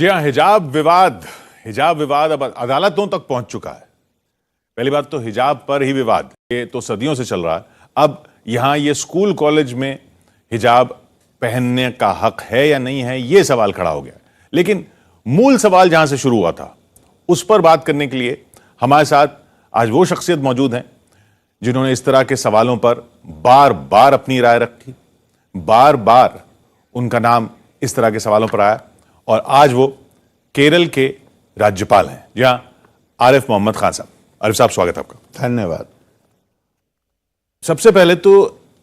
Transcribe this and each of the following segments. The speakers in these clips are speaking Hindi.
जी हाँ, हिजाब विवाद अब अदालतों तक पहुंच चुका है। पहली बात तो हिजाब पर ही विवाद, ये तो सदियों से चल रहा है। अब यहां ये स्कूल कॉलेज में हिजाब पहनने का हक है या नहीं है, ये सवाल खड़ा हो गया। लेकिन मूल सवाल जहां से शुरू हुआ था उस पर बात करने के लिए हमारे साथ आज वो शख्सियत मौजूद हैं जिन्होंने इस तरह के सवालों पर बार बार अपनी राय रखी, बार बार उनका नाम इस तरह के सवालों पर आया, और आज वो केरल के राज्यपाल हैं। जी हां, आरिफ मोहम्मद खान साहब। आरिफ साहब, स्वागत है आपका। धन्यवाद। सबसे पहले तो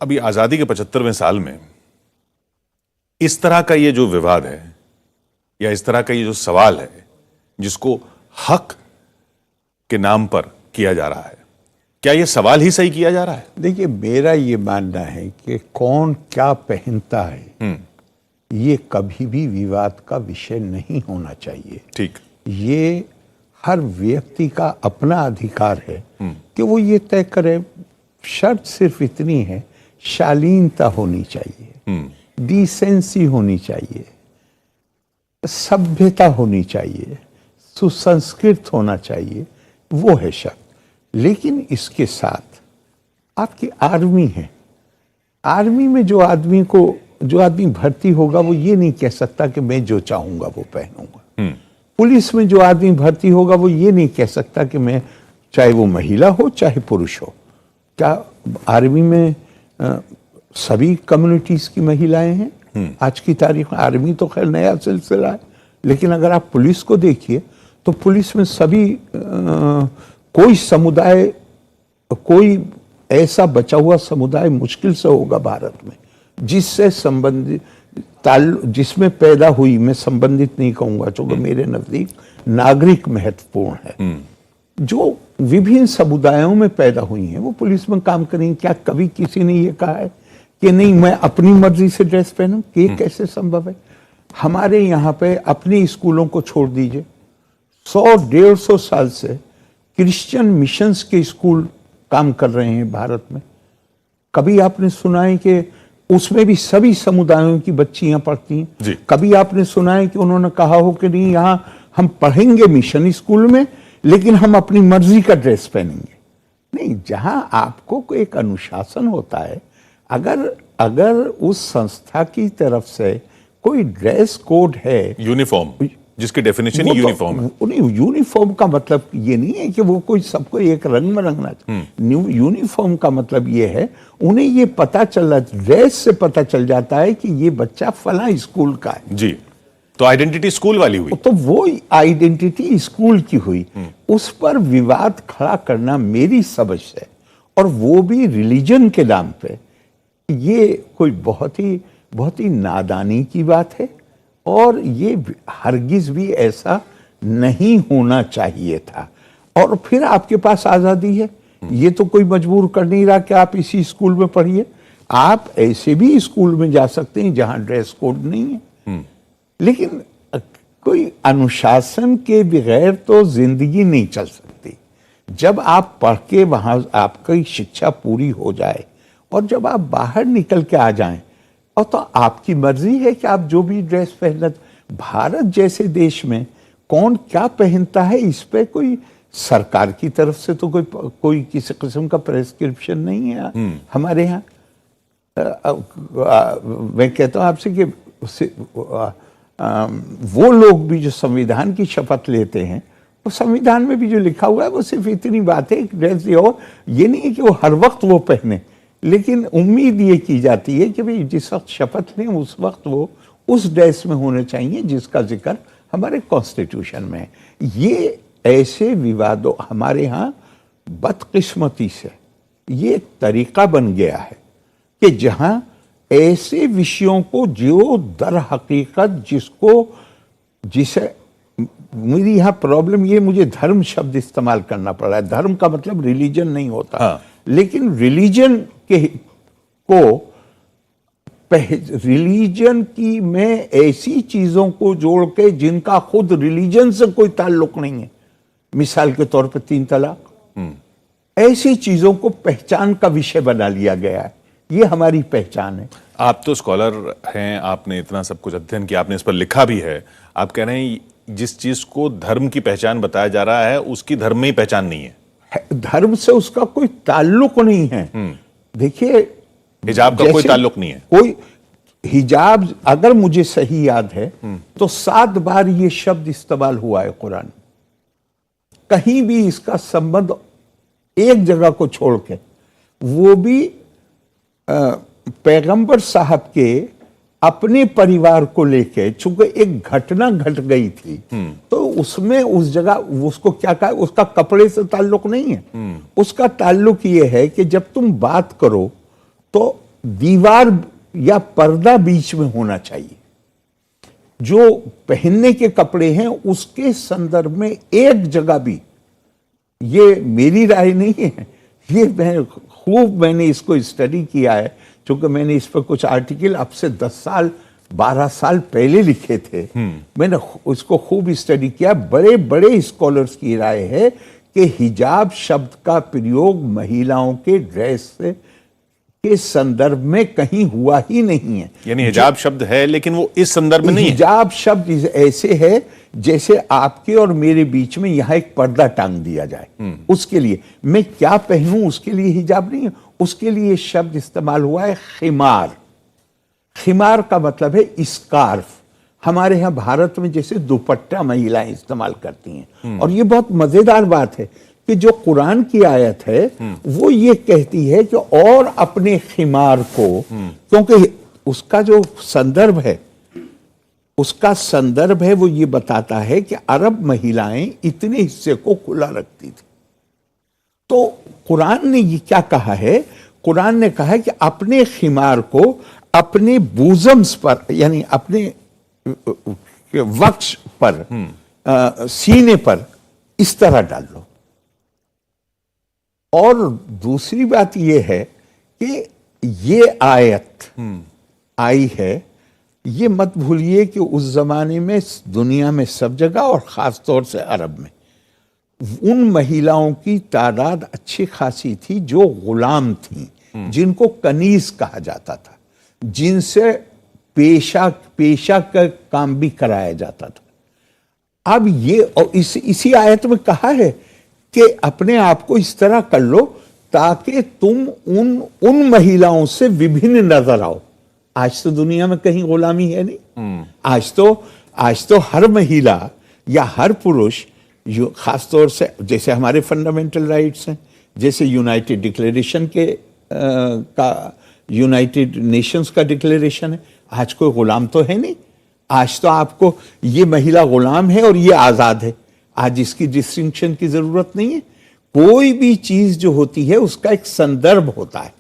अभी आजादी के 75वें साल में इस तरह का ये जो विवाद है या इस तरह का ये जो सवाल है जिसको हक के नाम पर किया जा रहा है, क्या ये सवाल ही सही किया जा रहा है? देखिए, मेरा ये मानना है कि कौन क्या पहनता है ये कभी भी विवाद का विषय नहीं होना चाहिए। ठीक, ये हर व्यक्ति का अपना अधिकार है कि वो ये तय करे। शर्त सिर्फ इतनी है, शालीनता होनी चाहिए, डिसेंसी होनी चाहिए, सभ्यता होनी चाहिए, सुसंस्कृत होना चाहिए, वो है शर्त। लेकिन इसके साथ आपकी आर्मी है, आर्मी में जो आदमी भर्ती होगा वो ये नहीं कह सकता कि मैं जो चाहूंगा वो पहनूंगा। पुलिस में जो आदमी भर्ती होगा वो ये नहीं कह सकता कि मैं, चाहे वो महिला हो चाहे पुरुष हो। क्या आर्मी में सभी कम्युनिटीज की महिलाएं हैं? आज की तारीख में आर्मी तो खैर नया सिलसिला है, लेकिन अगर आप पुलिस को देखिए तो पुलिस में सभी कोई समुदाय, कोई ऐसा बचा हुआ समुदाय मुश्किल से होगा भारत में जिससे संबंधित जिसमें पैदा हुई, मैं संबंधित नहीं कहूंगा क्योंकि मेरे नजदीक नागरिक महत्वपूर्ण है, जो विभिन्न समुदायों में पैदा हुई हैं वो पुलिस में काम करेंगे। क्या कभी किसी ने ये कहा है कि नहीं मैं अपनी मर्जी से ड्रेस पहनूं? ये कैसे संभव है? हमारे यहाँ पे अपने स्कूलों को छोड़ दीजिए, 100-150 साल से क्रिश्चियन मिशंस के स्कूल काम कर रहे हैं भारत में। कभी आपने सुना है कि उसमें भी सभी समुदायों की बच्चियां पढ़ती हैं? कभी आपने सुना है कि उन्होंने कहा हो कि नहीं यहां हम पढ़ेंगे मिशन स्कूल में लेकिन हम अपनी मर्जी का ड्रेस पहनेंगे? नहीं, जहां आपको एक अनुशासन होता है, अगर उस संस्था की तरफ से कोई ड्रेस कोड है, यूनिफॉर्म, जिसकी डेफिनेशन ही यूनिफॉर्म है। उन्हें यूनिफॉर्म का मतलब ये नहीं है कि वो कोई सबको एक रंग में रंगना चाहिए। यूनिफॉर्म का मतलब ये है उन्हें ये पता चल, ड्रेस से पता चल जाता है कि ये बच्चा फला स्कूल का है। जी, तो आइडेंटिटी स्कूल वाली हुई। तो वो आइडेंटिटी स्कूल की हुई, उस पर विवाद खड़ा करना मेरी समझ से, और वो भी रिलीजन के नाम पे, ये कोई बहुत ही नादानी की बात है। और ये हरगिज भी ऐसा नहीं होना चाहिए था। और फिर आपके पास आजादी है, ये तो कोई मजबूर कर नहीं रहा कि आप इसी स्कूल में पढ़िए। आप ऐसे भी स्कूल में जा सकते हैं जहां ड्रेस कोड नहीं है। लेकिन कोई अनुशासन के बगैर तो जिंदगी नहीं चल सकती। जब आप पढ़ के वहां आपकी शिक्षा पूरी हो जाए और जब आप बाहर निकल के आ जाएं, और तो आपकी मर्जी है कि आप जो भी ड्रेस पहनना। भारत जैसे देश में कौन क्या पहनता है इस पे कोई सरकार की तरफ से तो कोई किसी किस्म का प्रेस्क्रिप्शन नहीं है हमारे यहाँ। मैं कहता हूँ आपसे कि वो लोग भी जो संविधान की शपथ लेते हैं, वो संविधान में भी जो लिखा हुआ है वो सिर्फ इतनी बात है, ड्रेस और ये नहीं है कि वो हर वक्त वो पहने, लेकिन उम्मीद ये की जाती है कि भाई जिस वक्त शपथ लें उस वक्त वो उस ड्रेस में होने चाहिए जिसका जिक्र हमारे कॉन्स्टिट्यूशन में है। ये ऐसे विवादों हमारे यहाँ बदकिस्मती से ये एक तरीका बन गया है कि जहाँ ऐसे विषयों को जो दर हकीकत जिसे मेरी यहाँ प्रॉब्लम ये, मुझे धर्म शब्द इस्तेमाल करना पड़ा है। धर्म का मतलब रिलीजन नहीं होता, लेकिन रिलीजन रिलीजन की में ऐसी चीजों को जोड़ के जिनका खुद रिलीजन से कोई ताल्लुक नहीं है, मिसाल के तौर पे 3 तलाक, ऐसी चीजों को पहचान का विषय बना लिया गया है ये हमारी पहचान है। आप तो स्कॉलर हैं, आपने इतना सब कुछ अध्ययन किया, आपने इस पर लिखा भी है। आप कह रहे हैं जिस चीज को धर्म की पहचान बताया जा रहा है उसकी धर्म में ही पहचान नहीं है। धर्म से उसका कोई ताल्लुक नहीं है। देखिए, हिजाब का कोई ताल्लुक नहीं है। कोई हिजाब, अगर मुझे सही याद है तो 7 बार ये शब्द इस्तेमाल हुआ है कुरान में। कहीं भी इसका संबंध एक जगह को छोड़ के, वो भी पैगंबर साहब के अपने परिवार को लेके, चूंकि एक घटना घट गई थी तो उसमें उस जगह उसको क्या कहा, उसका कपड़े से ताल्लुक नहीं है। उसका ताल्लुक ये है कि जब तुम बात करो तो दीवार या पर्दा बीच में होना चाहिए। जो पहनने के कपड़े हैं उसके संदर्भ में एक जगह भी, ये मेरी राय नहीं है, ये मैंने इसको स्टडी किया है, क्योंकि मैंने इस पर कुछ आर्टिकल अब से 10 साल 12 साल पहले लिखे थे। मैंने उसको खूब स्टडी किया। बड़े बड़े स्कॉलर्स की राय है कि हिजाब शब्द का प्रयोग महिलाओं के ड्रेस के संदर्भ में कहीं हुआ ही नहीं है। यानी हिजाब शब्द है लेकिन वो इस संदर्भ में नहीं है। हिजाब शब्द ऐसे है जैसे आपके और मेरे बीच में यहां एक पर्दा टांग दिया जाए। उसके लिए मैं क्या पहनूं, उसके लिए हिजाब नहीं है। उसके लिए शब्द इस्तेमाल हुआ है खिमार। खिमार का मतलब है स्कार्फ। हमारे यहां भारत में जैसे दुपट्टा महिलाएं इस्तेमाल करती हैं। और ये बहुत मजेदार बात है कि जो कुरान की आयत है वो ये कहती है कि और अपने खिमार को, क्योंकि उसका जो संदर्भ है, उसका संदर्भ है वो ये बताता है कि अरब महिलाएं इतने हिस्से को खुला रखती थी। तो कुरान ने ये क्या कहा है, कुरान ने कहा है कि अपने खिमार को अपने बूजम्स पर, यानी अपने वक्ष पर, सीने पर इस तरह डाल लो। और दूसरी बात यह है कि ये आयत आई है, ये मत भूलिए कि उस जमाने में दुनिया में सब जगह और खास तौर से अरब में उन महिलाओं की तादाद अच्छी खासी थी जो गुलाम थी, जिनको कनीज कहा जाता था, जिनसे पेशा का काम भी कराया जाता था। अब ये और इसी आयत में कहा है कि अपने आप को इस तरह कर लो ताकि तुम उन महिलाओं से विभिन्न नजर आओ। आज तो दुनिया में कहीं गुलामी है नहीं। आज तो हर महिला या हर पुरुष, खास तौर से जैसे हमारे फंडामेंटल राइट्स हैं, जैसे यूनाइटेड डिक्लेरेशन का यूनाइटेड नेशंस का डिक्लेरेशन है, आज कोई गुलाम तो है नहीं। आज तो आपको ये महिला गुलाम है और ये आजाद है। आज इसकी डिस्टिंक्शन की जरूरत नहीं है। कोई भी चीज जो होती है उसका एक संदर्भ होता है।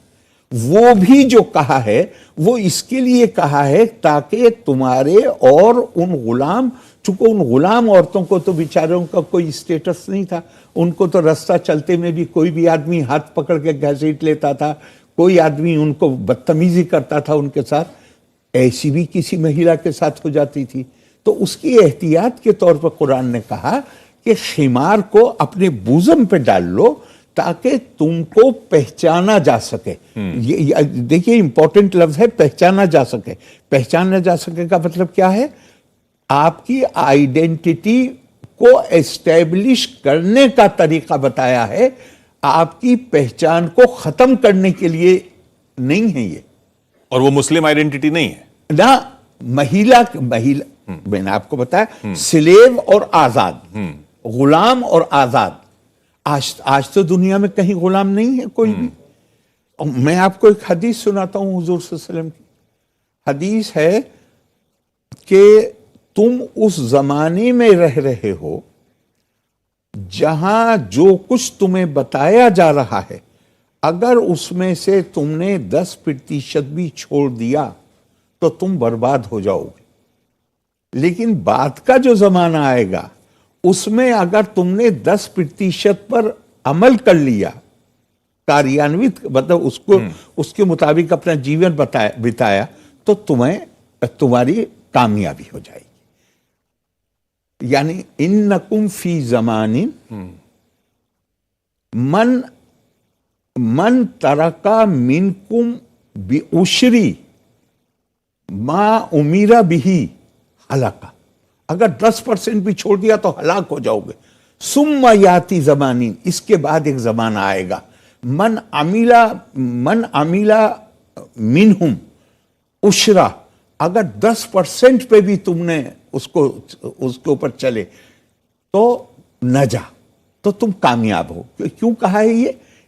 वो भी जो कहा है वो इसके लिए कहा है ताकि तुम्हारे और उन गुलाम, चूंकि उन गुलाम औरतों को तो बेचारों का कोई स्टेटस नहीं था, उनको तो रास्ता चलते में भी कोई भी आदमी हाथ पकड़ के घसीट लेता था, कोई आदमी उनको बदतमीजी करता था उनके साथ, ऐसी भी किसी महिला के साथ हो जाती थी। तो उसकी एहतियात के तौर पर कुरान ने कहा कि खिमार को अपने बूजम पे डाल लो ताकि तुमको पहचाना जा सके। ये देखिए इंपॉर्टेंट लफ्ज है, पहचाना जा सके। पहचाना जा सके का मतलब क्या है? आपकी आइडेंटिटी को एस्टेब्लिश करने का तरीका बताया है, आपकी पहचान को खत्म करने के लिए नहीं है ये। और वो मुस्लिम आइडेंटिटी नहीं है ना। महिला मैंने आपको बताया, स्लेव और आजाद, गुलाम और आजाद। आज तो दुनिया में कहीं गुलाम नहीं है कोई भी। और मैं आपको एक हदीस सुनाता हूं हुजूर सल्लल्लाहु अलैहि वसल्लम की। हदीस है कि तुम उस जमाने में रह रहे हो जहां जो कुछ तुम्हें बताया जा रहा है, अगर उसमें से तुमने 10% भी छोड़ दिया तो तुम बर्बाद हो जाओगे। लेकिन बाद का जो जमाना आएगा उसमें अगर तुमने 10% पर अमल कर लिया, कार्यान्वित मतलब उसको उसके मुताबिक अपना जीवन बिताया, तो तुम्हारी कामयाबी हो जाएगी। यानी इन्नकुम फी ज़मानिन मन तरका मिनकुम उशरी मां उमीरा बिही हलाका, अगर 10% भी छोड़ दिया तो हलाक हो जाओगे। सुम्मा याती जमानी, इसके बाद एक जमाना आएगा, मन अमीला मिनहुम उशरा, अगर 10% पे भी तुमने उसके ऊपर चले तो नजा, तो तुम कामयाब हो। क्यों कहा है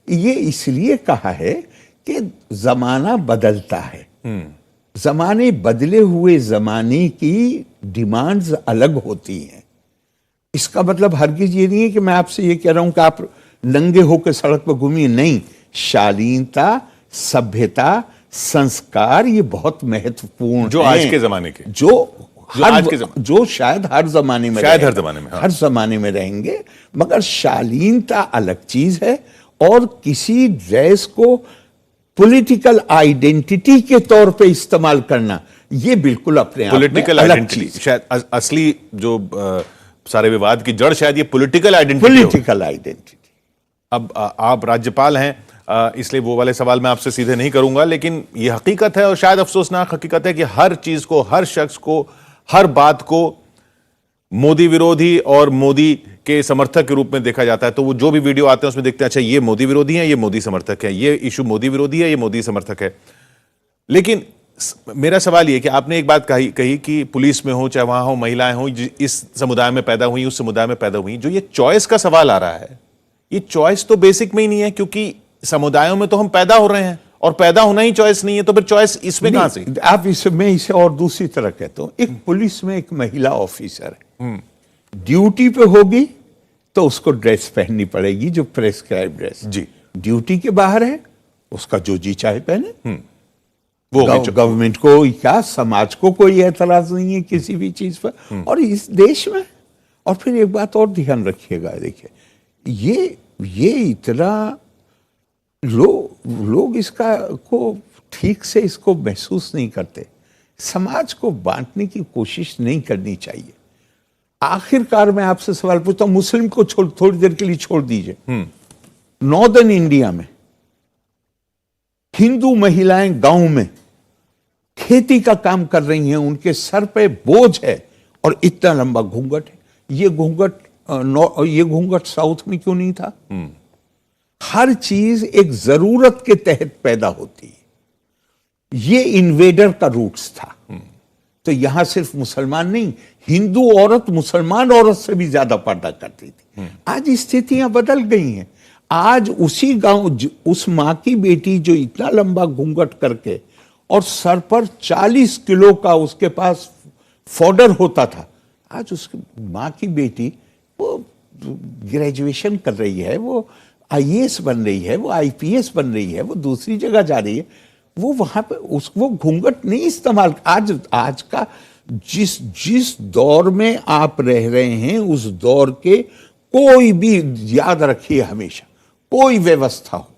ये इसलिए कहा है कि जमाना बदलता है, जमाने बदले हुए जमाने की डिमांड्स अलग होती हैं। इसका मतलब हरगिज ये नहीं है कि मैं आपसे ये कह रहा हूं कि आप नंगे होकर सड़क पर घूमिए, नहीं। शालीनता, सभ्यता, संस्कार ये बहुत महत्वपूर्ण जो आज के जमाने के, जो शायद हर जमाने में, हर जमाने में रहेंगे, मगर शालीनता अलग चीज है। और किसी ड्रेस को पॉलिटिकल आइडेंटिटी के तौर पे इस्तेमाल करना, ये बिल्कुल अपने आप में अलग चीज। शायद असली जो सारे विवाद की जड़ शायद ये पॉलिटिकल आइडेंटिटी। अब आप राज्यपाल हैं, इसलिए वो वाले सवाल मैं आपसे सीधे नहीं करूंगा, लेकिन ये हकीकत है और शायद अफसोसनाक हकीकत है कि हर चीज को, हर शख्स को, हर बात को मोदी विरोधी और मोदी के समर्थक के रूप में देखा जाता है। तो वो जो भी वीडियो आते हैं उसमें देखते हैं, अच्छा ये मोदी विरोधी है, ये मोदी समर्थक है, ये इशू मोदी विरोधी है, ये मोदी समर्थक है। लेकिन मेरा सवाल ये कि आपने एक बात कही कि पुलिस में हो, चाहे वहां हो, महिलाएं हो, इस समुदाय में पैदा हुई, उस समुदाय में पैदा हुई, जो ये चॉइस का सवाल आ रहा है, ये चॉइस तो बेसिक में ही नहीं है, क्योंकि समुदायों में तो हम पैदा हो रहे हैं और पैदा होना ही चॉइस नहीं है, तो फिर चॉइस इसमें कहां से? आप मैं इसे और दूसरी तरह कहता हूं, एक पुलिस में एक महिला ऑफिसर है, ड्यूटी पे होगी तो उसको ड्रेस पहननी पड़ेगी, जो प्रेस्क्राइब ड्रेस। जी। ड्यूटी के बाहर है, उसका जो जी चाहे पहने, वो गवर्नमेंट को क्या समाज को कोई एतराज नहीं है किसी भी चीज पर। और इस देश में, और फिर एक बात और ध्यान रखिएगा, देखिए ये इतना लोग इसका को ठीक से इसको महसूस नहीं करते। समाज को बांटने की कोशिश नहीं करनी चाहिए। आखिरकार मैं आपसे सवाल पूछता हूं, मुस्लिम को थोड़ी देर के लिए छोड़ दीजिए, नॉर्दर्न इंडिया में हिंदू महिलाएं गांव में खेती का काम कर रही हैं, उनके सर पे बोझ है और इतना लंबा घूंघट है। ये घूंघट साउथ में क्यों नहीं था? हर चीज एक जरूरत के तहत पैदा होती है। ये इन्वेडर का रूट्स था। तो यहां सिर्फ मुसलमान नहीं, हिंदू औरत मुसलमान औरत से भी ज्यादा पर्दा करती थी। आज स्थितियां बदल गई हैं। आज उसी गांव उस मां की बेटी जो इतना लंबा घूंघट करके और सर पर 40 किलो का उसके पास फॉडर होता था, आज उसकी मां की बेटी वो ग्रेजुएशन कर रही है, वो आईएएस बन रही है, वो आईपीएस बन रही है, वो दूसरी जगह जा रही है, वो वहां पे वो घूंघट नहीं इस्तेमाल। आज का जिस दौर में आप रह रहे हैं, उस दौर के कोई भी, याद रखिए हमेशा, कोई व्यवस्था हो,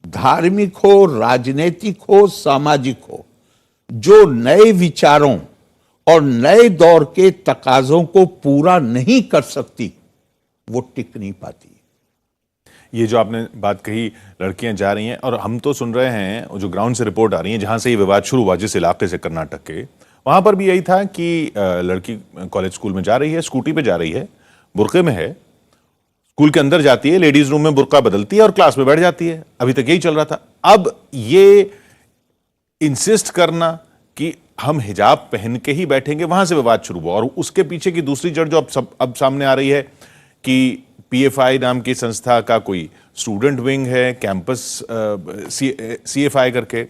धार्मिक हो, राजनीतिक हो, सामाजिक हो, जो नए विचारों और नए दौर के तकाजों को पूरा नहीं कर सकती, वो टिक नहीं पाती। ये जो आपने बात कही, लड़कियां जा रही हैं, और हम तो सुन रहे हैं जो ग्राउंड से रिपोर्ट आ रही है, जहां से ये विवाद शुरू हुआ, जिस इलाके से, कर्नाटक के, वहां पर भी यही था कि लड़की कॉलेज स्कूल में जा रही है, स्कूटी पे जा रही है, बुर्के में है, स्कूल के अंदर जाती है, लेडीज रूम में बुर्का बदलती है और क्लास में बैठ जाती है। अभी तक यही चल रहा था। अब ये इंसिस्ट करना कि हम हिजाब पहन के ही बैठेंगे, वहां से विवाद शुरू हुआ। और उसके पीछे की दूसरी जड़ जो अब सामने आ रही है कि पीएफआई नाम की संस्था का कोई स्टूडेंट विंग है, कैंपस सीएफआई करके,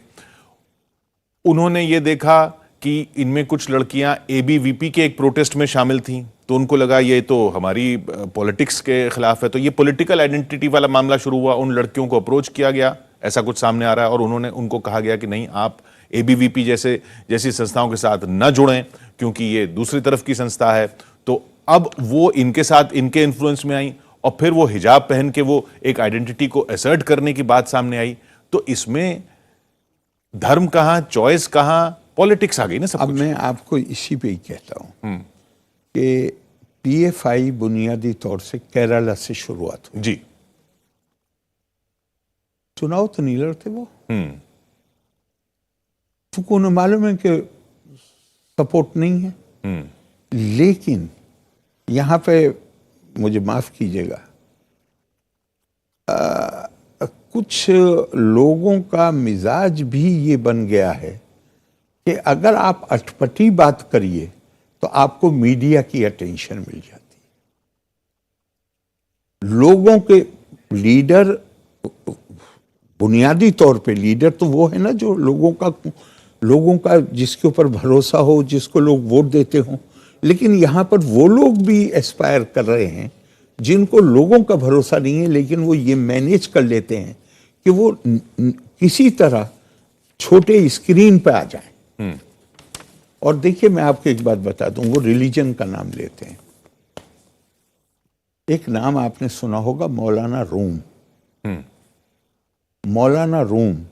उन्होंने ये देखा कि इनमें कुछ लड़कियां एबीवीपी के एक प्रोटेस्ट में शामिल थीं, तो उनको लगा ये तो हमारी पॉलिटिक्स के खिलाफ है, तो ये पॉलिटिकल आइडेंटिटी वाला मामला शुरू हुआ। उन लड़कियों को अप्रोच किया गया, ऐसा कुछ सामने आ रहा है, और उनको कहा गया कि नहीं, आप एबीवीपी जैसी संस्थाओं के साथ न जुड़ें, क्योंकि ये दूसरी तरफ की संस्था है। तो अब वो इनके साथ, इनके इन्फ्लुएंस में आई, और फिर वो हिजाब पहन के वो एक आइडेंटिटी को असर्ट करने की बात सामने आई। तो इसमें धर्म कहां, चॉइस कहां, पॉलिटिक्स आ गई ना सब। अब मैं आपको इसी पे ही कहता हूं कि पीएफआई बुनियादी तौर से केरला से शुरुआत हुई। जी। चुनाव तो नहीं लड़ते वो, तो उन्हें मालूम है कि सपोर्ट नहीं है। लेकिन यहाँ पे मुझे माफ कीजिएगा, कुछ लोगों का मिजाज भी ये बन गया है कि अगर आप अटपटी बात करिए तो आपको मीडिया की अटेंशन मिल जाती है। लोगों के लीडर, बुनियादी तौर पे लीडर तो वो है ना जो लोगों का जिसके ऊपर भरोसा हो, जिसको लोग वोट देते हो। लेकिन यहाँ पर वो लोग भी एस्पायर कर रहे हैं जिनको लोगों का भरोसा नहीं है, लेकिन वो ये मैनेज कर लेते हैं कि वो किसी तरह छोटे स्क्रीन पे आ जाए। और देखिए, मैं आपको एक बात बता दूं, वो रिलीजन का नाम लेते हैं। एक नाम आपने सुना होगा, मौलाना रूम। मौलाना रूम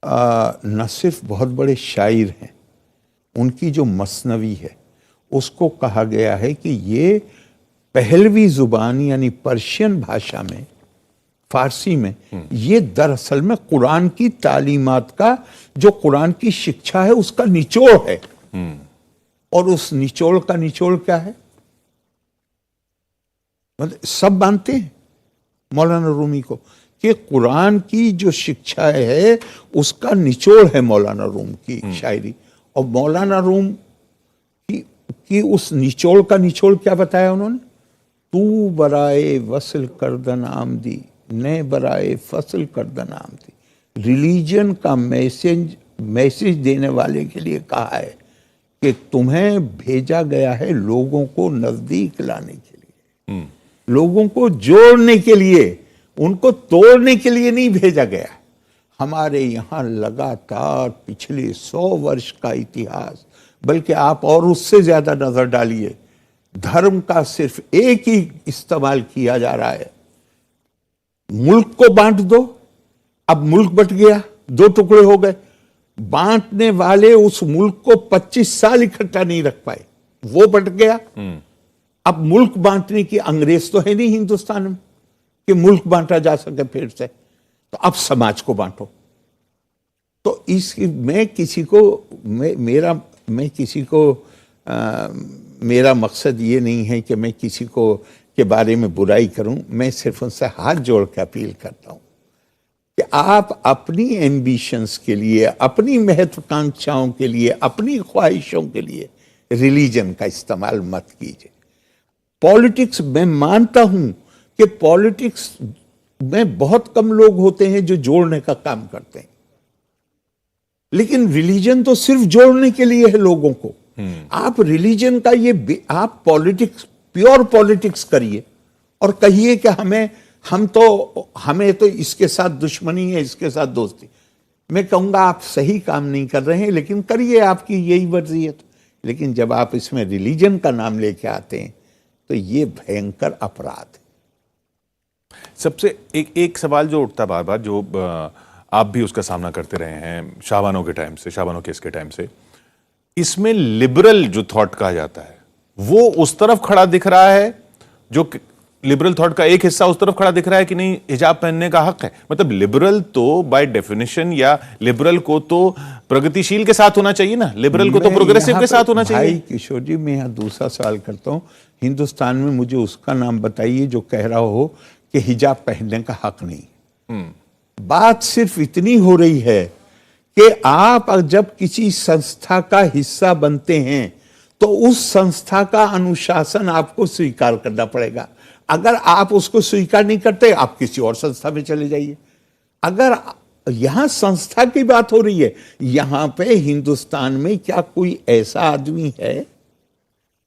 न सिर्फ बहुत बड़े शायर हैं, उनकी जो मसनवी है उसको कहा गया है कि ये पहलवी जुबान यानी पर्शियन भाषा में, फारसी में, ये दरअसल में कुरान की तालीमात का, जो कुरान की शिक्षा है उसका निचोड़ है। और उस निचोड़ का निचोड़ क्या है? मतलब सब मानते हैं मौलाना रूमी को कि कुरान की जो शिक्षा है उसका निचोड़ है मौलाना रूम की शायरी। और मौलाना रूम की उस निचोड़ का निचोड़ क्या बताया उन्होंने? तू बराए वसल करदन आमदी, ने बराए फसल करदन आमदी। रिलीजन का मैसेज देने वाले के लिए कहा है कि तुम्हें भेजा गया है लोगों को नजदीक लाने के लिए, लोगों को जोड़ने के लिए, उनको तोड़ने के लिए नहीं भेजा गया। हमारे यहाँ लगातार पिछले 100 वर्ष का इतिहास, बल्कि आप और उससे ज्यादा नजर डालिए, धर्म का सिर्फ एक ही इस्तेमाल किया जा रहा है, मुल्क को बांट दो। अब मुल्क बट गया, 2 टुकड़े हो गए। बांटने वाले उस मुल्क को 25 साल इकट्ठा नहीं रख पाए, वो बट गया। अब मुल्क बांटने की अंग्रेज तो है नहीं हिंदुस्तान में कि मुल्क बांटा जा सके फिर से, तो अब समाज को बांटो। तो मैं किसी को मेरा मकसद ये नहीं है कि मैं किसी को के बारे में बुराई करूं। मैं सिर्फ उनसे हाथ जोड़ के अपील करता हूं कि आप अपनी एम्बिशंस के लिए, अपनी महत्वाकांक्षाओं के लिए, अपनी ख्वाहिशों के लिए रिलीजन का इस्तेमाल मत कीजिए। पॉलिटिक्स, मैं मानता हूं कि पॉलिटिक्स में बहुत कम लोग होते हैं जो जोड़ने का काम करते हैं, लेकिन रिलीजन तो सिर्फ जोड़ने के लिए है लोगों को। आप रिलीजन का आप पॉलिटिक्स, प्योर पॉलिटिक्स करिए और कहिए कि हमें तो इसके साथ दुश्मनी है, इसके साथ दोस्ती। मैं कहूंगा आप सही काम नहीं कर रहे हैं, लेकिन करिए, आपकी यही मर्जी है। लेकिन जब आप इसमें रिलीजन का नाम लेके आते हैं तो ये भयंकर अपराध है। सबसे एक सवाल जो उठता बार बार, जो आप भी उसका सामना करते रहे हैं शाहबानो के टाइम से, शाहबानो केस के टाइम से, इसमें लिबरल जो थॉट कहा जाता है वो उस तरफ खड़ा दिख रहा है, जो लिबरल थॉट का एक हिस्सा उस तरफ खड़ा दिख रहा है कि नहीं हिजाब पहनने का हक है। मतलब लिबरल तो बाय डेफिनेशन, या लिबरल को तो प्रगतिशील के साथ होना चाहिए ना, लिबरल को तो प्रोग्रेसिव के साथ होना चाहिए। भाई किशोर जी, मैं यहाँ दूसरा सवाल करता हूँ। हिंदुस्तान में मुझे उसका नाम बताइए जो कह रहा हो कि हिजाब पहनने का हक नहीं। बात सिर्फ इतनी हो रही है कि आप जब किसी संस्था का हिस्सा बनते हैं तो उस संस्था का अनुशासन आपको स्वीकार करना पड़ेगा। अगर आप उसको स्वीकार नहीं करते, आप किसी और संस्था में चले जाइए। अगर यहां संस्था की बात हो रही है, यहां पे हिंदुस्तान में क्या कोई ऐसा आदमी है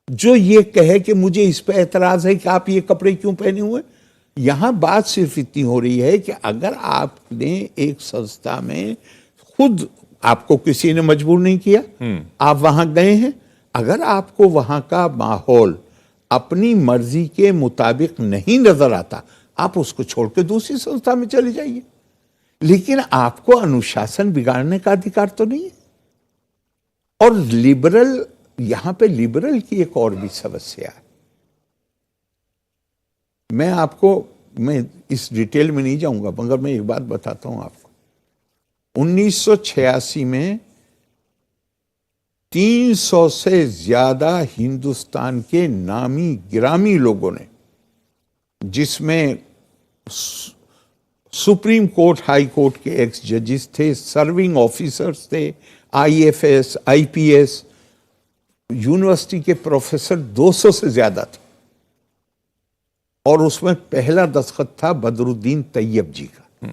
जो ये कहे कि मुझे इस पे एतराज है कि आप ये कपड़े क्यों पहने हुए? यहां बात सिर्फ इतनी हो रही है कि अगर आपने एक संस्था में, खुद आपको किसी ने मजबूर नहीं किया, आप वहां गए हैं, अगर आपको वहां का माहौल अपनी मर्जी के मुताबिक नहीं नजर आता, आप उसको छोड़ के दूसरी संस्था में चले जाइए। लेकिन आपको अनुशासन बिगाड़ने का अधिकार तो नहीं है। और लिबरल, यहां पे लिबरल की एक और भी समस्या है। मैं इस डिटेल में नहीं जाऊंगा, मगर मैं एक बात बताता हूं आपको। 1986 में 300 से ज्यादा हिंदुस्तान के नामी गिरामी लोगों ने, जिसमें सुप्रीम कोर्ट, हाई कोर्ट के एक्स जजेस थे, सर्विंग ऑफिसर्स थे, आईएफएस, आईपीएस, यूनिवर्सिटी के प्रोफेसर 200 से ज्यादा थे। और उसमें पहला दस्तखत था बदरुद्दीन तैयब जी का,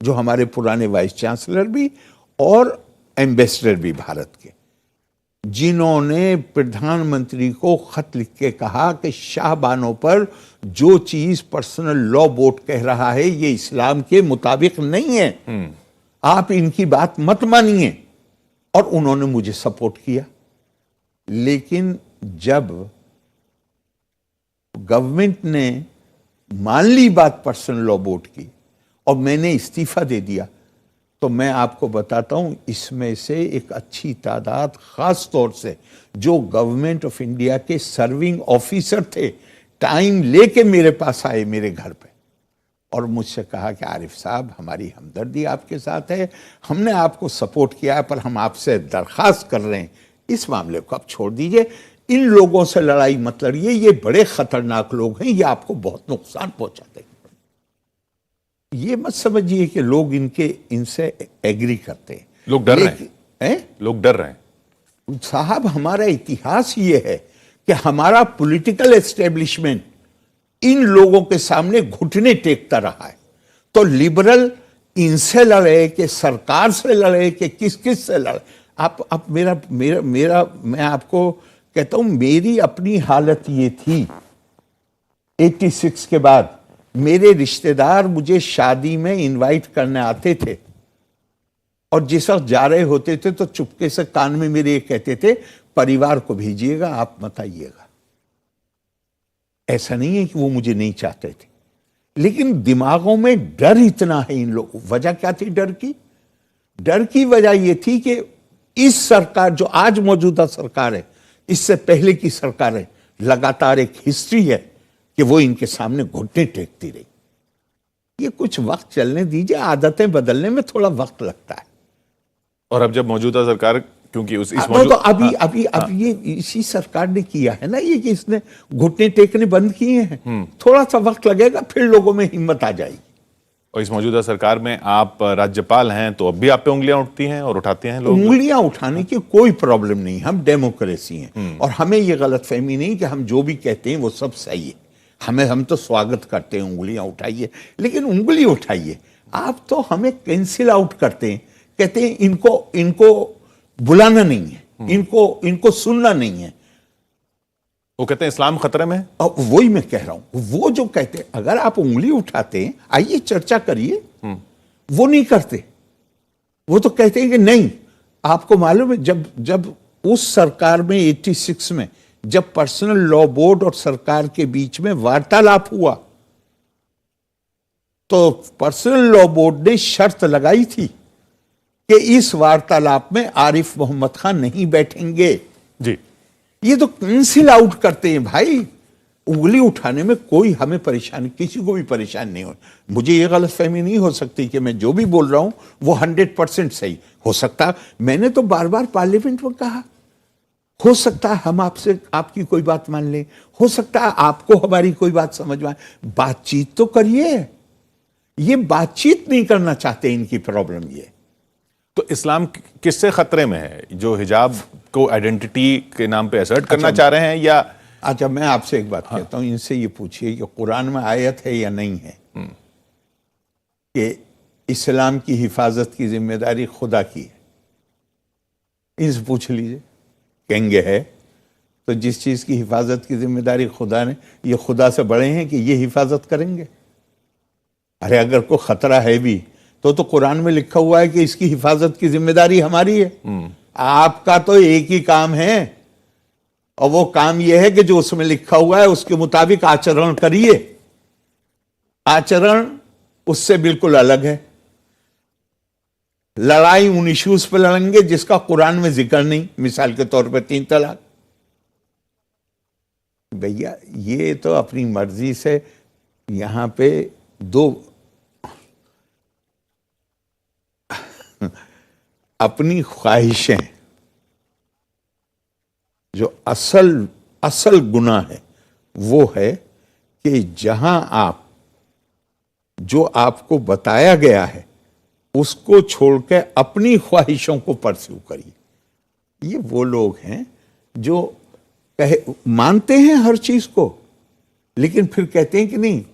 जो हमारे पुराने वाइस चांसलर भी और एम्बेसडर भी भारत के, जिन्होंने प्रधानमंत्री को खत लिख के कहा कि शाहबानों पर जो चीज पर्सनल लॉ बोर्ड कह रहा है ये इस्लाम के मुताबिक नहीं है, आप इनकी बात मत मानिए। और उन्होंने मुझे सपोर्ट किया। लेकिन जब गवर्नमेंट ने मान ली बात पर्सनल लॉ बोर्ड की और मैंने इस्तीफा दे दिया, तो मैं आपको बताता हूं इसमें से एक अच्छी तादाद, खास तौर से जो गवर्नमेंट ऑफ इंडिया के सर्विंग ऑफिसर थे, टाइम लेके मेरे पास आए मेरे घर पे और मुझसे कहा कि आरिफ साहब, हमारी हमदर्दी आपके साथ है, हमने आपको सपोर्ट किया है, पर हम आपसे दरख्वास्त कर रहे हैं इस मामले को आप छोड़ दीजिए, इन लोगों से लड़ाई मत लड़िए, ये बड़े खतरनाक लोग हैं, ये आपको बहुत नुकसान पहुंचाते हैं। ये मत समझिए कि लोग इनसे एग्री करते हैं। लोग डर रहे हैं, लोग डर रहे हैं साहब। हमारा इतिहास ये है कि हमारा पॉलिटिकल एस्टेब्लिशमेंट इन लोगों के सामने घुटने टेकता रहा है। तो लिबरल इनसे लड़े कि सरकार से लड़े कि किस किस से लड़े। आप मेरा मैं आपको कहता हूं, मेरी अपनी हालत ये थी 86 के बाद, मेरे रिश्तेदार मुझे शादी में इनवाइट करने आते थे और जिस वक्त जा रहे होते थे तो चुपके से कान में मेरे ये कहते थे, परिवार को भेजिएगा, आप मत आइएगा। ऐसा नहीं है कि वो मुझे नहीं चाहते थे, लेकिन दिमागों में डर इतना है इन लोगों। वजह क्या थी डर की? डर की वजह यह थी कि इस सरकार, जो आज मौजूदा सरकार है, इससे पहले की सरकार है, लगातार एक हिस्ट्री है कि वो इनके सामने घुटने टेकती रही। ये कुछ वक्त चलने दीजिए, आदतें बदलने में थोड़ा वक्त लगता है। और अब जब मौजूदा सरकार, क्योंकि इस तो अभी ये इसी सरकार ने किया है ना, ये कि इसने घुटने टेकने बंद किए हैं। थोड़ा सा वक्त लगेगा, फिर लोगों में हिम्मत आ जाएगी। और इस मौजूदा सरकार में आप राज्यपाल हैं, तो अब भी आप पे उंगलियां उठती हैं और उठाते हैं लोग? उंगलियां उठाने की कोई प्रॉब्लम नहीं, हम डेमोक्रेसी हैं और हमें ये गलतफहमी नहीं कि हम जो भी कहते हैं वो सब सही है। हम तो स्वागत करते हैं, उंगलियां उठाइए, लेकिन उंगली उठाइए। आप तो हमें कैंसिल आउट करते हैं, कहते हैं इनको बुलाना नहीं है, इनको सुनना नहीं है। वो कहते हैं इस्लाम खतरे में है। अब वही मैं कह रहा हूं, वो जो कहते हैं, अगर आप उंगली उठाते हैं, आइए चर्चा करिए, वो नहीं करते। वो तो कहते हैं कि नहीं। आपको मालूम है, जब उस सरकार में 86 में जब पर्सनल लॉ बोर्ड और सरकार के बीच में वार्तालाप हुआ, तो पर्सनल लॉ बोर्ड ने शर्त लगाई थी कि इस वार्तालाप में आरिफ मोहम्मद खान नहीं बैठेंगे। जी, ये तो कैंसिल आउट करते हैं भाई। उंगली उठाने में कोई हमें परेशानी, किसी को भी परेशानी नहीं हो। मुझे ये गलतफहमी नहीं हो सकती कि मैं जो भी बोल रहा हूं वो 100% सही हो सकता। मैंने तो बार बार पार्लियामेंट में कहा, हो सकता है हम आपसे आपकी कोई बात मान लें, हो सकता है आपको हमारी कोई बात समझ में आए। बातचीत तो करिए। ये बातचीत नहीं करना चाहते, इनकी प्रॉब्लम ये। तो इस्लाम किससे खतरे में है? जो हिजाब को आइडेंटिटी के नाम पे असर्ट करना चाह रहे हैं, या? अच्छा, मैं आपसे एक बात कहता हूं, इनसे ये पूछिए कि कुरान में आयत है या नहीं है कि इस्लाम की हिफाजत की जिम्मेदारी खुदा की है? इनसे पूछ लीजिए, कहेंगे है। तो जिस चीज की हिफाजत की जिम्मेदारी खुदा ने, ये खुदा से बड़े हैं कि ये हिफाजत करेंगे? अरे अगर कोई खतरा है भी तो कुरान में लिखा हुआ है कि इसकी हिफाजत की जिम्मेदारी हमारी है। आपका तो एक ही काम है, और वो काम यह है कि जो उसमें लिखा हुआ है उसके मुताबिक आचरण करिए। आचरण उससे बिल्कुल अलग है। लड़ाई उन इश्यूज पर लड़ेंगे जिसका कुरान में जिक्र नहीं, मिसाल के तौर पर 3 तलाक। भैया ये तो अपनी मर्जी से यहां पे दो अपनी ख्वाहिशें, जो असल गुनाह है वो है कि जहां आप जो आपको बताया गया है उसको छोड़कर अपनी ख्वाहिशों को परस्यू करिए। ये वो लोग हैं जो मानते हैं हर चीज को, लेकिन फिर कहते हैं कि नहीं,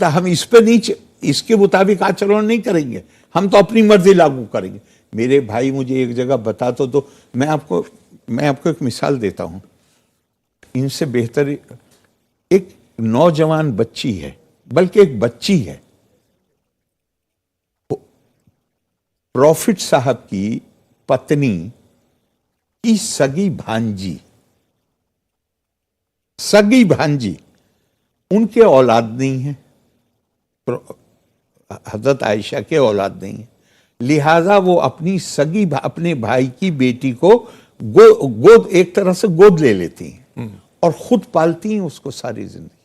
हम इस पे नहीं, इसके मुताबिक आचरण नहीं करेंगे, हम तो अपनी मर्जी लागू करेंगे। मेरे भाई मुझे एक जगह बता तो मैं आपको एक मिसाल देता हूं। इनसे बेहतर एक नौजवान बच्ची है, बल्कि एक बच्ची है, प्रॉफिट साहब की पत्नी की सगी भांजी, उनके औलाद नहीं है, हजरत आयशा के औलाद नहीं है, लिहाजा वो अपने भाई की बेटी को गोद एक तरह से गोद ले लेती हैं और खुद पालती हैं उसको सारी जिंदगी।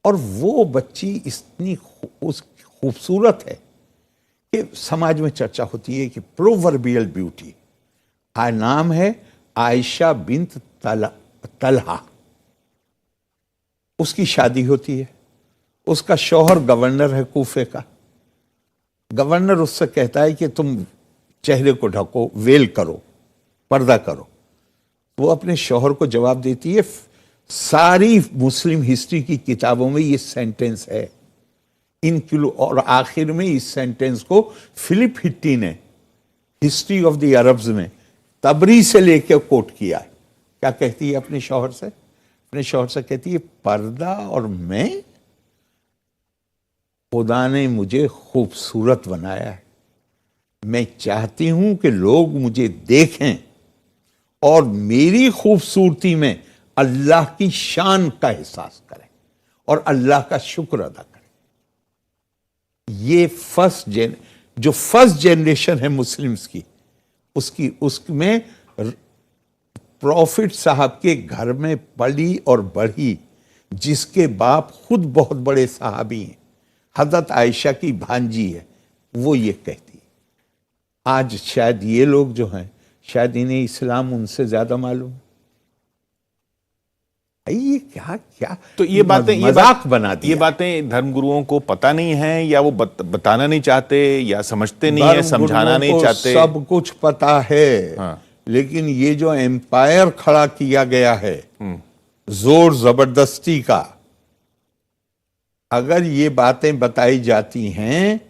और वो बच्ची इतनी खूबसूरत है कि समाज में चर्चा होती है कि प्रोवर्बियल ब्यूटी। नाम है आयशा बिन्त तलहा। उसकी शादी होती है, उसका शौहर गवर्नर है कूफे का। गवर्नर उससे कहता है कि तुम चेहरे को ढको, वेल करो, पर्दा करो। वो अपने शौहर को जवाब देती है, सारी मुस्लिम हिस्ट्री की किताबों में ये सेंटेंस है, और आखिर में इस सेंटेंस को फिलिप हिट्टी ने हिस्ट्री ऑफ द अरब्स में तबरी से लेकर कोट किया है। क्या कहती है अपने शौहर से? अपने शौहर से कहती है, पर्दा और मैं, खुदा ने मुझे खूबसूरत बनाया है, मैं चाहती हूं कि लोग मुझे देखें और मेरी खूबसूरती में अल्लाह की शान का एहसास करें और अल्लाह का शुक्र अदा करें। ये जो फर्स्ट जनरेशन है मुस्लिम्स की, उसमें प्रॉफिट साहब के घर में पली और बढ़ी, जिसके बाप खुद बहुत बड़े सहाबी हैं, हजरत आयशा की भांजी है, वो ये कहती है। आज शायद ये लोग जो हैं, शायद इन्हें इस्लाम उनसे ज्यादा मालूम। ये क्या तो ये बातें मजाक बना दी। ये बातें धर्मगुरुओं को पता नहीं है, या वो बताना नहीं चाहते, या समझते नहीं है, समझाना नहीं चाहते? सब कुछ पता है। हाँ। लेकिन ये जो एम्पायर खड़ा किया गया है जोर जबरदस्ती का, अगर ये बातें बताई जाती हैं,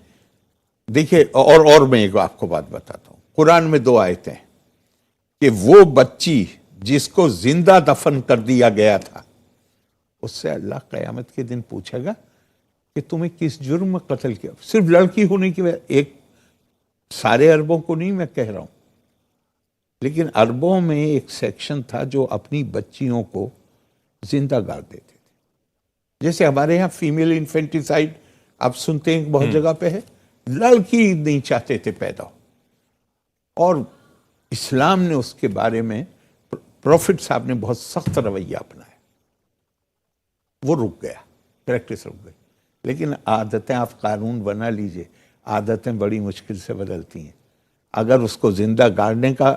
देखिए, और मैं एक आपको बात बताता हूं। कुरान में 2 आयतें हैं कि वो बच्ची जिसको जिंदा दफन कर दिया गया था, उससे अल्लाह क़यामत के दिन पूछेगा कि तुम्हें किस जुर्म में कत्ल किया। सिर्फ लड़की होने की वजह, एक सारे अरबों को नहीं मैं कह रहा हूं, लेकिन अरबों में एक सेक्शन था जो अपनी बच्चियों को जिंदा गाड़ देते थे। जैसे हमारे यहाँ फीमेल इन्फेंटिसाइड आप सुनते हैं बहुत जगह पे है, लड़की नहीं चाहते थे पैदा हो, और इस्लाम ने उसके बारे में, प्रॉफिट साहब ने बहुत सख्त रवैया अपनाया, वो रुक गया, प्रैक्टिस रुक गई। लेकिन आदतें, आप कानून बना लीजिए, आदतें बड़ी मुश्किल से बदलती हैं। अगर उसको जिंदा गाड़ने का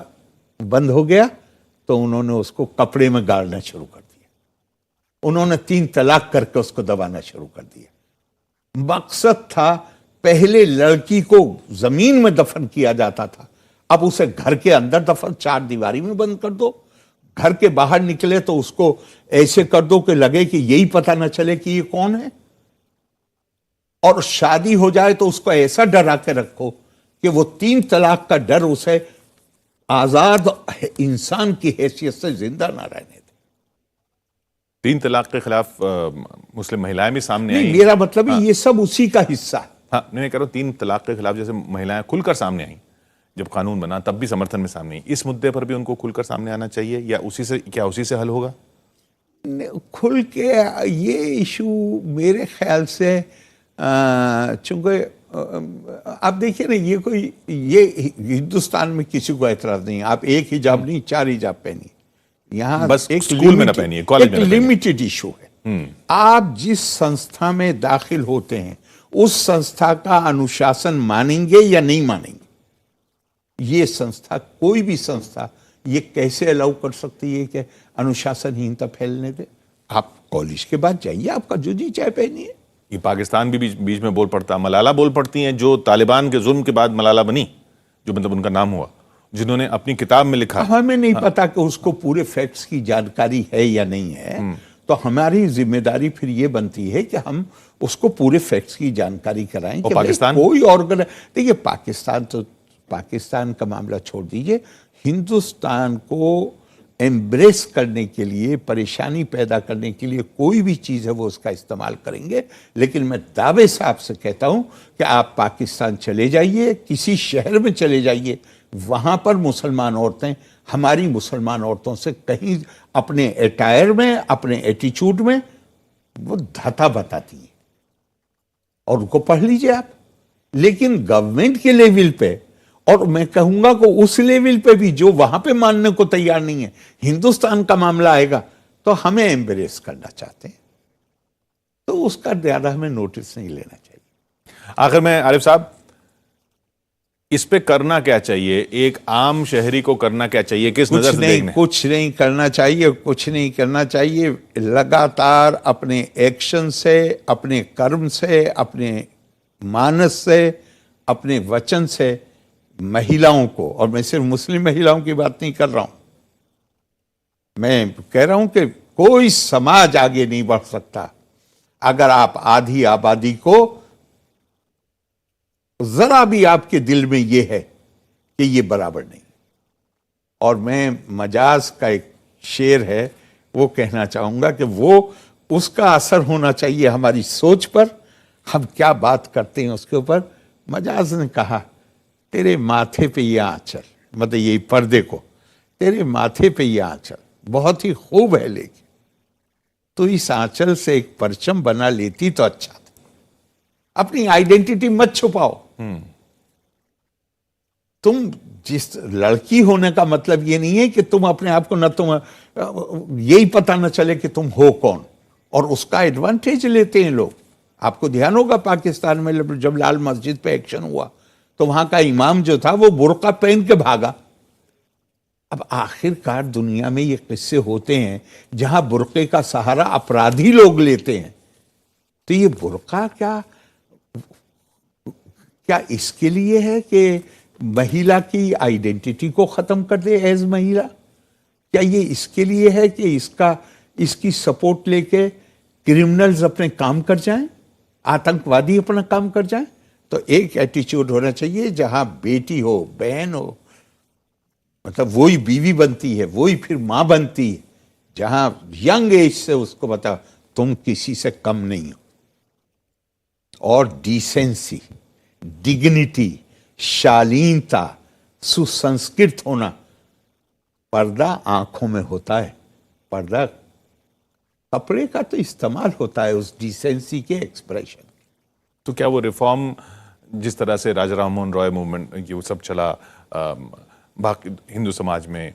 बंद हो गया तो उन्होंने उसको कपड़े में गाड़ना शुरू कर दिया, उन्होंने 3 तलाक करके उसको दबाना शुरू कर दिया। मकसद था, पहले लड़की को जमीन में दफन किया जाता था, अब उसे घर के अंदर दफन, 4 दीवारी में बंद कर दो। घर के बाहर निकले तो उसको ऐसे कर दो कि लगे कि यही पता न चले कि ये कौन है, और शादी हो जाए तो उसको ऐसा डरा के रखो कि वो 3 तलाक का डर उसे आजाद इंसान की हैसियत से जिंदा ना रहने दे। 3 तलाक के खिलाफ मुस्लिम महिलाएं भी सामने आई। मेरा मतलब है ये सब उसी का हिस्सा है। हाँ, नहीं कह रहा हूं, 3 तलाक के खिलाफ जैसे महिलाएं खुलकर सामने आई, जब कानून बना तब भी समर्थन में सामने आई। इस मुद्दे पर भी उनको खुलकर सामने आना चाहिए, या उसी से हल होगा? खुल के ये इशू मेरे ख्याल से, चूंकि आप देखिए ना, ये हिंदुस्तान में किसी को एतराज नहीं है, आप एक हिजाब नहीं 4 हिजाब पहनिए, यहाँ बस एक स्कूल में ना पहनिए, कॉलेज में ना पहनिए। लिमिटेड इशू है। आप जिस संस्था में दाखिल होते हैं उस संस्था का अनुशासन मानेंगे या नहीं मानेंगे, ये संस्था, कोई भी संस्था ये कैसे अलाउ कर सकती है कि अनुशासनहीनता फैलने दे? आप कॉलेज के बाद जाइए, आपका जो जी चाय पहनिए। ये पाकिस्तान भी बीच में बोल पड़ता, मलाला बोल पड़ती हैं, जो तालिबान के जुल्म के बाद मलाला बनी, जो मतलब उनका नाम हुआ, जिन्होंने अपनी किताब में लिखा। हमें नहीं पता कि उसको पूरे फैक्ट्स की जानकारी है या नहीं है, तो हमारी जिम्मेदारी फिर ये बनती है कि हम उसको पूरे फैक्ट्स की जानकारी कराएं। और पाकिस्तान, कोई ऑर्गन, देखिए पाकिस्तान का मामला छोड़ दीजिए, हिंदुस्तान को एम्ब्रेस करने के लिए, परेशानी पैदा करने के लिए कोई भी चीज़ है वो उसका इस्तेमाल करेंगे। लेकिन मैं दावे से आपसे कहता हूं कि आप पाकिस्तान चले जाइए, किसी शहर में चले जाइए, वहां पर मुसलमान औरतें हमारी मुसलमान औरतों से कहीं अपने अटायर में, अपने एटीट्यूड में वो धता बताती है, और उनको पढ़ लीजिए आप। लेकिन गवर्नमेंट के लेवल पे, और मैं कहूंगा कि उस लेवल पे भी जो वहां पे मानने को तैयार नहीं है, हिंदुस्तान का मामला आएगा तो हमें एम्ब्रेस करना चाहते हैं, तो उसका ज्यादा हमें नोटिस नहीं लेना चाहिए। आखिर में आरिफ साहब, इस पे करना क्या चाहिए? एक आम शहरी को करना क्या चाहिए? किस नजर से देखना? कुछ नहीं करना चाहिए, कुछ नहीं करना चाहिए। लगातार अपने एक्शन से, अपने कर्म से, अपने मानस से, अपने वचन से महिलाओं को, और मैं सिर्फ मुस्लिम महिलाओं की बात नहीं कर रहा हूं, मैं कह रहा हूं कि कोई समाज आगे नहीं बढ़ सकता अगर आप आधी आबादी को, जरा भी आपके दिल में यह है कि ये बराबर नहीं। और मैं मजाज का एक शेर है वो कहना चाहूंगा कि वो उसका असर होना चाहिए हमारी सोच पर, हम क्या बात करते हैं उसके ऊपर। मजाज ने कहा, तेरे माथे पे ये आंचल, मतलब यही पर्दे को, तेरे माथे पे ये आंचल बहुत ही खूब है, लेकिन तो इस आंचल से एक परचम बना लेती तो अच्छा था। अपनी आइडेंटिटी मत छुपाओ। तुम जिस लड़की होने का मतलब ये नहीं है कि तुम अपने आप को, न तुम यही पता न चले कि तुम हो कौन, और उसका एडवांटेज लेते हैं लोग। आपको ध्यान होगा पाकिस्तान में जब लाल मस्जिद पे एक्शन हुआ तो वहां का इमाम जो था वो बुर्का पहन के भागा। अब आखिरकार दुनिया में ये किस्से होते हैं जहां बुर्के का सहारा अपराधी लोग लेते हैं, तो ये बुर्का क्या इसके लिए है कि महिला की आइडेंटिटी को खत्म कर दे एज महिला? क्या ये इसके लिए है कि इसकी सपोर्ट लेके क्रिमिनल्स अपने काम कर जाएं, आतंकवादी अपना काम कर जाएं? तो एक एटीट्यूड होना चाहिए, जहां बेटी हो, बहन हो, मतलब वही बीवी बनती है, वही फिर मां बनती है, जहां यंग एज से उसको बता तुम किसी से कम नहीं हो। और डिसेंसी, डिग्निटी, शालीनता, सुसंस्कृत होना, पर्दा आंखों में होता है, पर्दा कपड़े का तो इस्तेमाल होता है उस डिसेंसी के एक्सप्रेशन। तो क्या वो रिफॉर्म, जिस तरह से राजा राममोहन रॉय मूवमेंट ये वो सब चला बाकी हिंदू समाज में,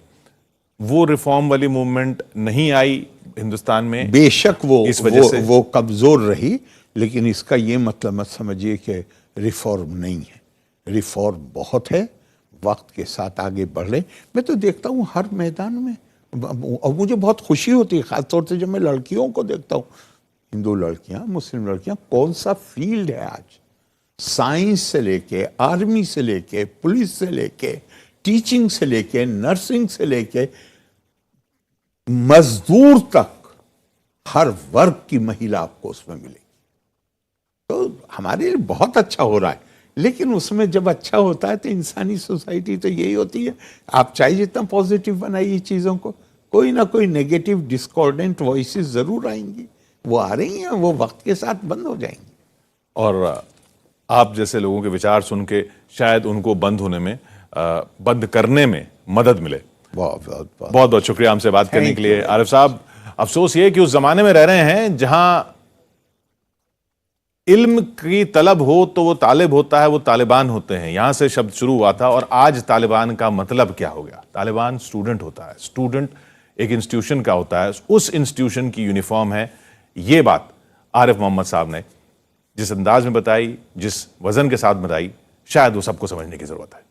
वो रिफॉर्म वाली मूवमेंट नहीं आई हिंदुस्तान में? बेशक इस वजह से वो कमजोर रही, लेकिन इसका ये मतलब मत समझिए कि रिफॉर्म नहीं है। रिफॉर्म बहुत है, वक्त के साथ आगे बढ़ रहे। मैं तो देखता हूँ हर मैदान में, और मुझे बहुत खुशी होती है खासतौर से जब मैं लड़कियों को देखता हूँ, हिंदू लड़कियां, मुस्लिम लड़कियां, कौन सा फील्ड है आज, साइंस से लेके, आर्मी से लेके, पुलिस से लेके, टीचिंग से लेके, नर्सिंग से लेके, मजदूर तक, हर वर्ग की महिला आपको उसमें मिलेगी। तो हमारे लिए बहुत अच्छा हो रहा है, लेकिन उसमें जब अच्छा होता है तो इंसानी सोसाइटी तो यही होती है। आप चाहे जितना पॉजिटिव बनाइए चीज़ों को, कोई ना कोई नेगेटिव डिस्कॉर्डेंट वॉइसेस जरूर आएंगी। वो आ रही हैं, वो वक्त के साथ बंद हो जाएंगी। और आप जैसे लोगों के विचार सुन के शायद उनको बंद होने में, बंद करने में मदद मिले। बहुत बहुत शुक्रिया हमसे बात करने के लिए आरिफ साहब। अफसोस ये कि उस जमाने में रह रहे हैं जहां इल्म की तलब हो तो वो तालिब होता है, वो तालिबान होते हैं, यहां से शब्द शुरू हुआ था। और आज तालिबान का मतलब क्या हो गया? तालिबान स्टूडेंट होता है, स्टूडेंट एक इंस्टीट्यूशन का होता है, उस इंस्टीट्यूशन की यूनिफॉर्म है। ये बात आरिफ मोहम्मद साहब ने जिस अंदाज में बताई, जिस वजन के साथ बताई, शायद वो सबको समझने की जरूरत है।